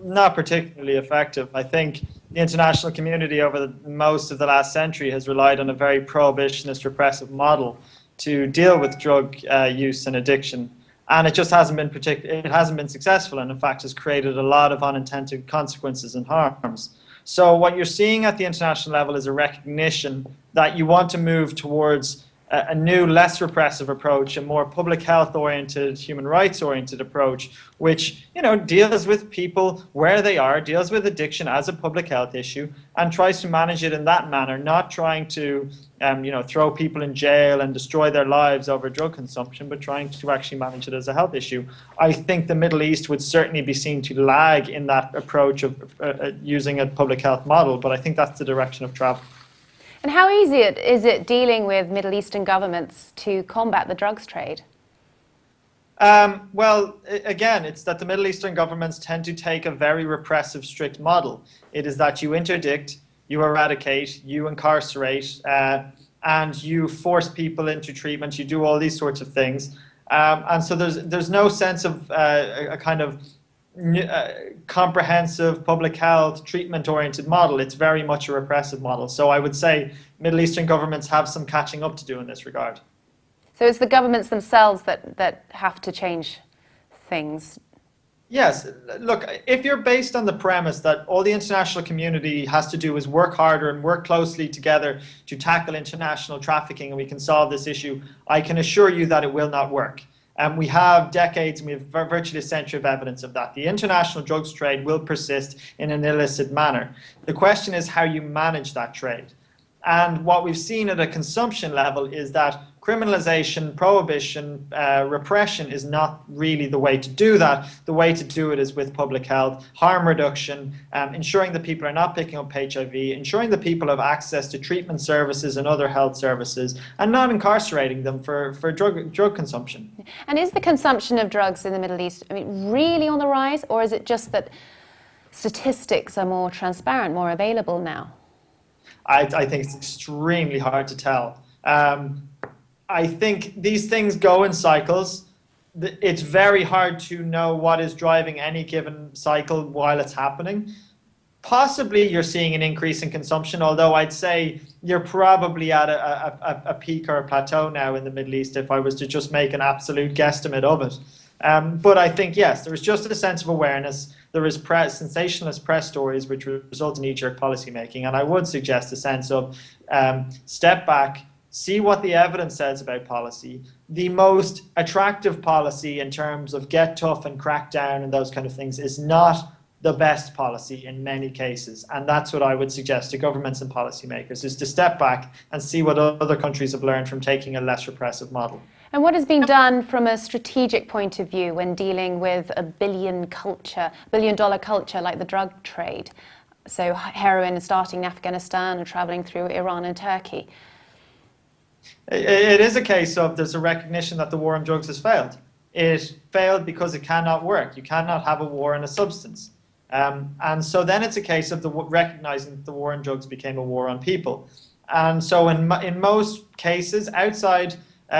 Not particularly effective. I think the international community over most of the last century has relied on a very prohibitionist, repressive model to deal with drug use and addiction, and it just hasn't been successful, and in fact has created a lot of unintended consequences and harms. So what you're seeing at the international level is a recognition that you want to move towards a new, less repressive approach, a more public health oriented, human rights oriented approach, which, you know, deals with people where they are, deals with addiction as a public health issue, and tries to manage it in that manner, not trying to throw people in jail and destroy their lives over drug consumption, but trying to actually manage it as a health issue. I think the Middle East would certainly be seen to lag in that approach of using a public health model, but I think that's the direction of travel. And how easy is it dealing with Middle Eastern governments to combat the drugs trade? Well, again, it's that the Middle Eastern governments tend to take a very repressive, strict model. It is that you interdict, you eradicate, you incarcerate, and you force people into treatment. You do all these sorts of things. And so there's no sense of a kind of comprehensive public health treatment-oriented model. It's very much a repressive model. So I would say Middle Eastern governments have some catching up to do in this regard. So it's the governments themselves that have to change things? Yes. Look, if you're based on the premise that all the international community has to do is work harder and work closely together to tackle international trafficking and we can solve this issue, I can assure you that it will not work. And we have decades, and we have virtually a century of evidence of that. The international drugs trade will persist in an illicit manner. The question is how you manage that trade. And what we've seen at a consumption level is that criminalization, prohibition, repression is not really the way to do that. The way to do it is with public health, harm reduction, ensuring that people are not picking up HIV, ensuring that people have access to treatment services and other health services, and not incarcerating them for drug consumption. And is the consumption of drugs in the Middle East, really on the rise, or is it just that statistics are more transparent, more available now? I think it's extremely hard to tell. I think these things go in cycles. It's very hard to know what is driving any given cycle while it's happening. Possibly you're seeing an increase in consumption, although I'd say you're probably at a peak or a plateau now in the Middle East if I was to just make an absolute guesstimate of it. But I think, yes, there is just a sense of awareness. There is sensationalist press stories which result in knee-jerk policymaking, and I would suggest a sense of step back, see what the evidence says about policy. The most attractive policy in terms of get tough and crack down and those kind of things is not the best policy in many cases. And that's what I would suggest to governments and policymakers, is to step back and see what other countries have learned from taking a less repressive model. And what has been done from a strategic point of view when dealing with a billion-dollar culture like the drug trade? So heroin starting in Afghanistan and traveling through Iran and Turkey. It is a case of there's a recognition that the war on drugs has failed. It failed because it cannot work. You cannot have a war on a substance. And so then it's a case of recognizing that the war on drugs became a war on people. And so in most cases outside,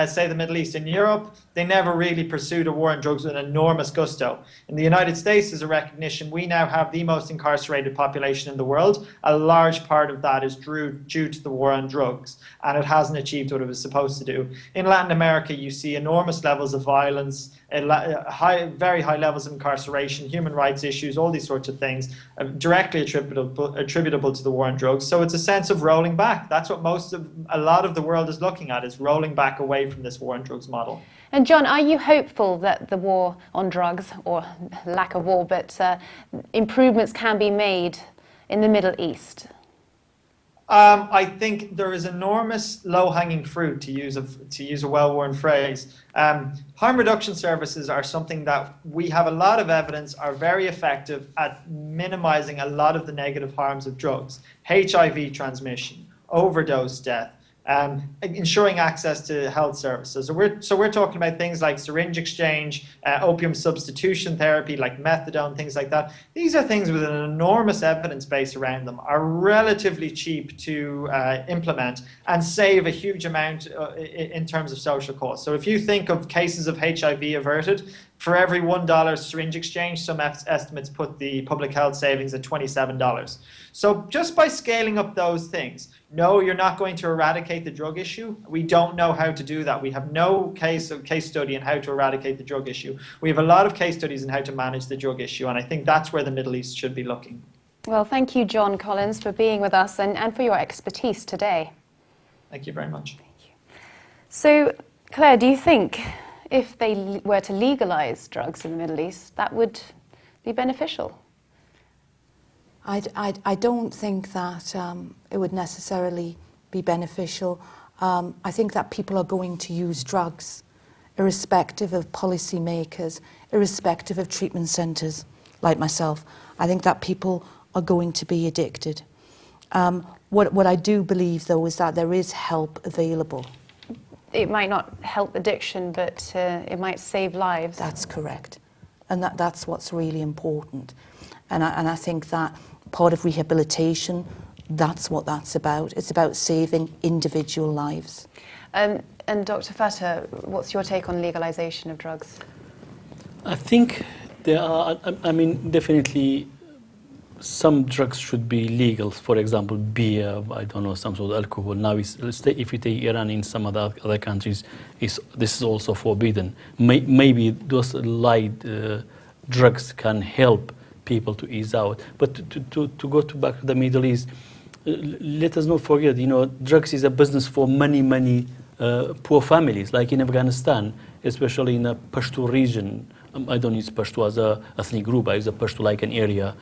say, the Middle East and Europe, they never really pursued a war on drugs with an enormous gusto. In the United States, there's a recognition we now have the most incarcerated population in the world. A large part of that is due to the war on drugs, and it hasn't achieved what it was supposed to do. In Latin America, you see enormous levels of violence, very high levels of incarceration, human rights issues, all these sorts of things, directly attributable to the war on drugs. So it's a sense of rolling back. That's what a lot of the world is looking at, is rolling back away from this war on drugs model. And John, are you hopeful that the war on drugs, or lack of war, but improvements can be made in the Middle East? I think there is enormous low-hanging fruit, to use a well-worn phrase. Harm reduction services are something that we have a lot of evidence are very effective at minimizing a lot of the negative harms of drugs. HIV transmission, overdose death, ensuring access to health services. So we're talking about things like syringe exchange, opium substitution therapy like methadone, things like that. These are things with an enormous evidence base around them, are relatively cheap to implement, and save a huge amount in terms of social costs. So if you think of cases of HIV averted, for every $1 syringe exchange, some estimates put the public health savings at $27. So just by scaling up those things, no, you're not going to eradicate the drug issue. We don't know how to do that. We have no case study in how to eradicate the drug issue. We have a lot of case studies in how to manage the drug issue, and I think that's where the Middle East should be looking. Well, thank you, John Collins, for being with us and for your expertise today. Thank you very much. Thank you. So, Claire, do you think if they were to legalise drugs in the Middle East, that would be beneficial? I don't think that it would necessarily be beneficial. I think that people are going to use drugs, irrespective of policymakers, irrespective of treatment centres like myself. I think that people are going to be addicted. What I do believe, though, is that there is help available. It might not help addiction, but it might save lives. That's correct. And that's what's really important. And I think that part of rehabilitation, that's what that's about. It's about saving individual lives. And Dr. Fatah, what's your take on legalisation of drugs? I think there are, definitely some drugs should be legal. For example, beer, I don't know, some sort of alcohol. Now, if you take Iran, in some other countries, this is also forbidden. Maybe those light drugs can help people to ease out. But to go back to the Middle East, let us not forget, drugs is a business for many poor families, like in Afghanistan, especially in the Pashto region, I don't use Pashto as a ethnic group, I use a Pashto like an area,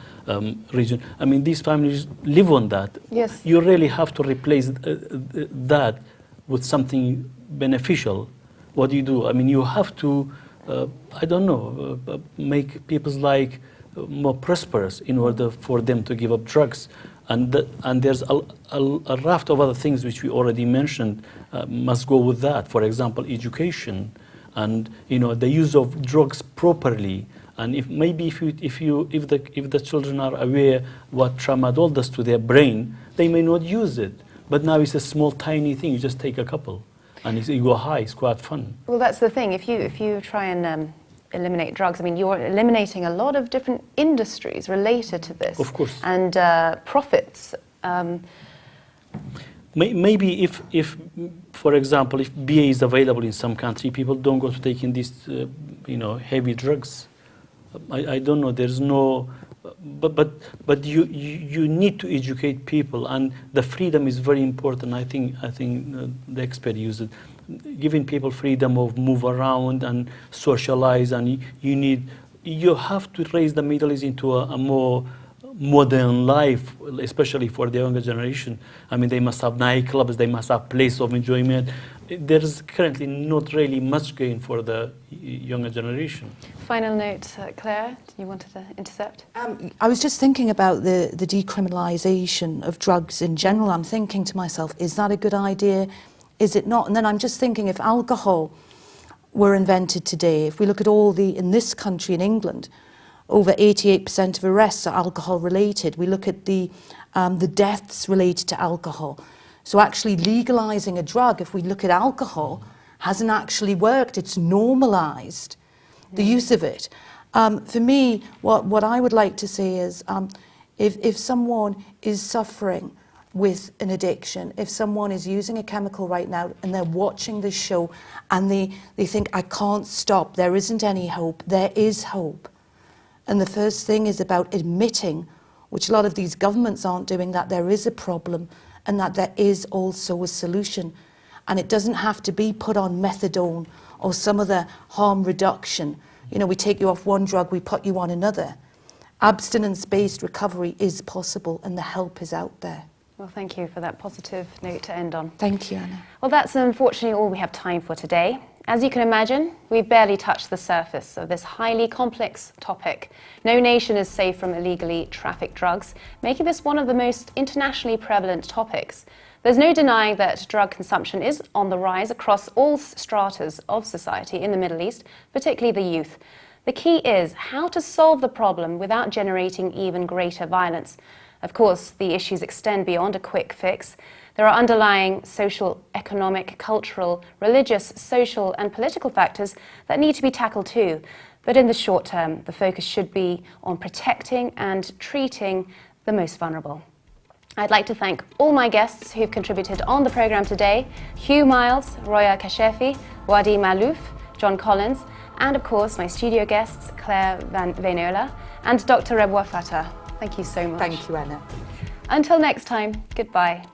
region. I mean, these families live on that. Yes. You really have to replace that with something beneficial. What do you do? I mean, you have to, I don't know, make people's life more prosperous in order for them to give up drugs. And there's a raft of other things which we already mentioned must go with that. For example, education, and the use of drugs properly. And if the children are aware what tramadol does to their brain, they may not use it. But now it's a small, tiny thing. You just take a couple, and you go high. It's quite fun. Well, that's the thing. If you try and eliminate drugs, I mean, you're eliminating a lot of different industries related to this. Of course. And profits. Maybe if, for example, if BA is available in some country, people don't go to taking these, heavy drugs. I don't know. There's no, but you need to educate people, and the freedom is very important. I think the expert used it, giving people freedom of move around and socialize, and you have to raise the Middle East into a more modern life, especially for the younger generation. I mean, they must have nightclubs, they must have place of enjoyment. There's currently not really much gain for the younger generation. Final note, Claire, you wanted to intercept? I was just thinking about the decriminalisation of drugs in general. I'm thinking to myself, is that a good idea? Is it not? And then I'm just thinking, if alcohol were invented today, if we look at in this country, in England, over 88% of arrests are alcohol related. We look at the deaths related to alcohol. So actually legalising a drug, if we look at alcohol, hasn't actually worked. It's normalised the use of it. For me, what I would like to say is, if someone is suffering with an addiction, if someone is using a chemical right now and they're watching this show and they think, I can't stop, there isn't any hope, there is hope. And the first thing is about admitting, which a lot of these governments aren't doing, that there is a problem and that there is also a solution. And it doesn't have to be put on methadone or some other harm reduction. We take you off one drug, we put you on another. Abstinence-based recovery is possible and the help is out there. Well, thank you for that positive note to end on. Thank you, Anna. Well, that's unfortunately all we have time for today. As you can imagine, we've barely touched the surface of this highly complex topic. No nation is safe from illegally trafficked drugs, making this one of the most internationally prevalent topics. There's no denying that drug consumption is on the rise across all stratas of society in the Middle East, particularly the youth. The key is how to solve the problem without generating even greater violence. Of course, the issues extend beyond a quick fix. There are underlying social, economic, cultural, religious, social and political factors that need to be tackled too. But in the short term, the focus should be on protecting and treating the most vulnerable. I'd like to thank all my guests who've contributed on the programme today: Hugh Miles, Roya Kashefi, Wadi Malouf, John Collins, and of course my studio guests, Claire Vainola and Dr. Rebwa Fatah. Thank you so much. Thank you, Anna. Until next time, goodbye.